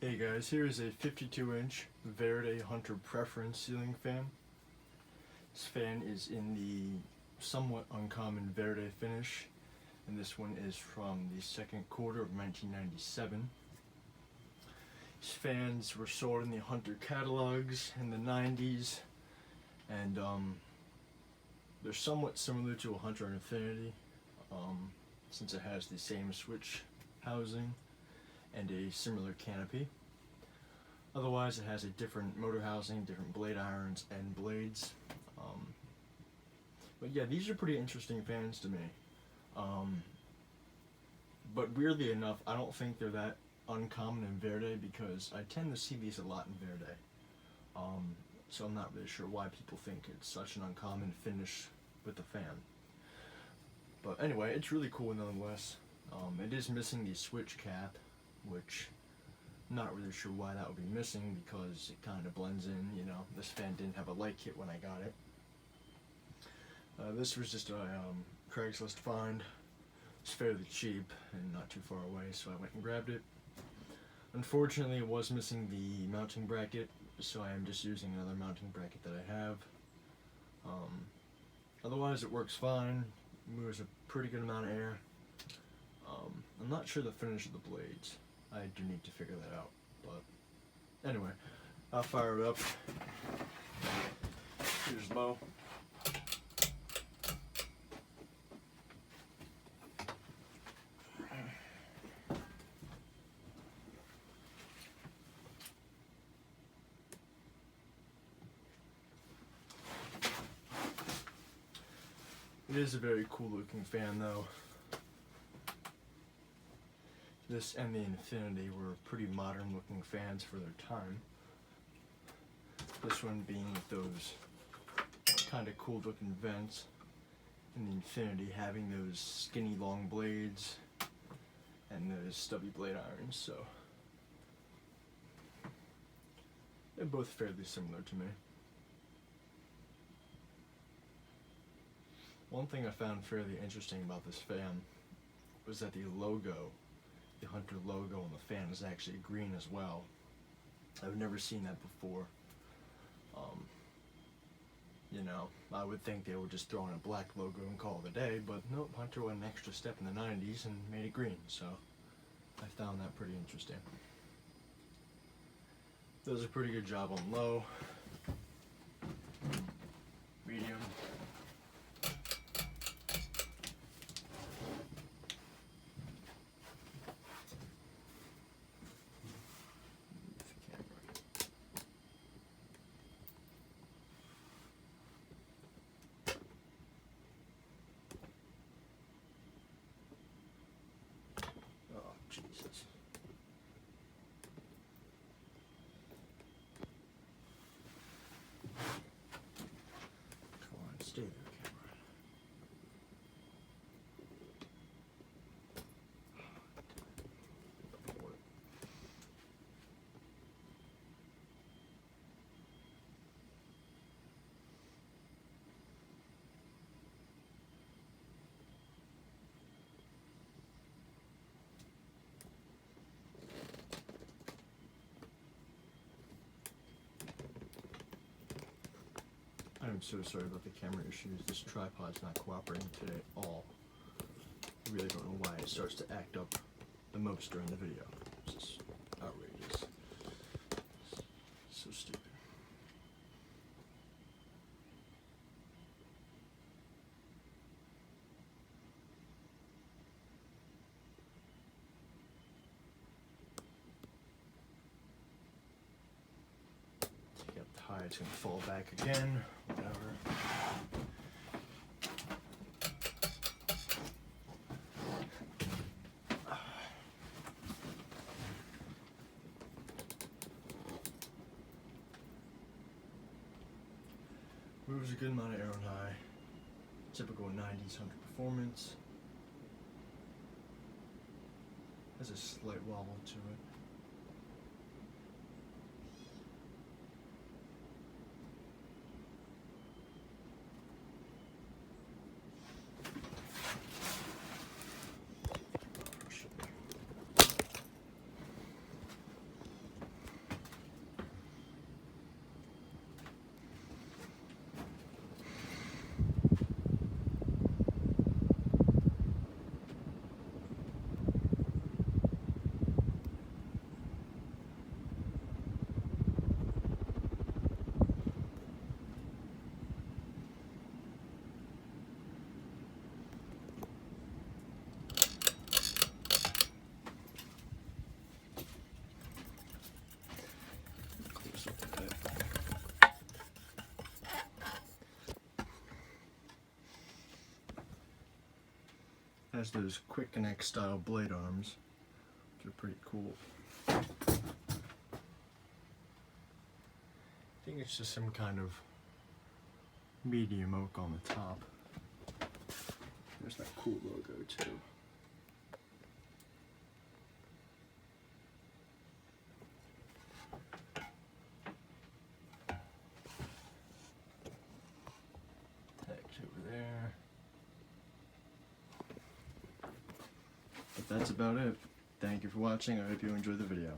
Hey guys, here is a 52-inch Verde Hunter Preference ceiling fan. This fan is in the somewhat uncommon Verde finish, and this one is from the second quarter of 1997. These fans were sold in the Hunter catalogs in the 90s, and they're somewhat similar to a Hunter Infinity, since it has the same switch housing and a similar canopy. Otherwise, it has a different motor housing, different blade irons, and blades. But yeah, these are pretty interesting fans to me. But weirdly enough, I don't think they're that uncommon in Verde because I tend to see these a lot in Verde. So I'm not really sure why people think it's such an uncommon finish with the fan. But anyway, it's really cool nonetheless. It is missing the switch cap, which I'm not really sure why that would be missing because it kind of blends in, you know. This fan didn't have a light kit when I got it. This was just a Craigslist find. It's fairly cheap and not too far away, so I went and grabbed it. Unfortunately, it was missing the mounting bracket, so I am just using another mounting bracket that I have. Otherwise, it works fine. Moves a pretty good amount of air. I'm not sure the finish of the blades. I do need to figure that out, but anyway, I'll fire it up. Here's low. It is a very cool looking fan though. This and the Infinity were pretty modern looking fans for their time. This one being with those kind of cool looking vents, and the Infinity having those skinny long blades and those stubby blade irons, so they're both fairly similar to me. One thing I found fairly interesting about this fan was that the logo, the Hunter logo on the fan, is actually green as well. I've never seen that before. You know, I would think they would just throw in a black logo and call it a day, but nope, Hunter went an extra step in the 90s and made it green, so I found that pretty interesting. Does a pretty good job on low, medium, Jesus. Come on, stay there, camera. I'm so sorry about the camera issues. This tripod's not cooperating today at all. I really don't know why it starts to act up the most during the video. This is outrageous. So stupid. Take up the high, it's gonna fall back again. Whatever. Moves a good amount of air on high. Typical 90s Hunter performance. Has a slight wobble to it. has those quick connect style blade arms, which are pretty cool. I think it's just some kind of medium oak on the top. There's that cool logo too. Text over there. But that's about it. Thank you for watching. I hope you enjoyed the video.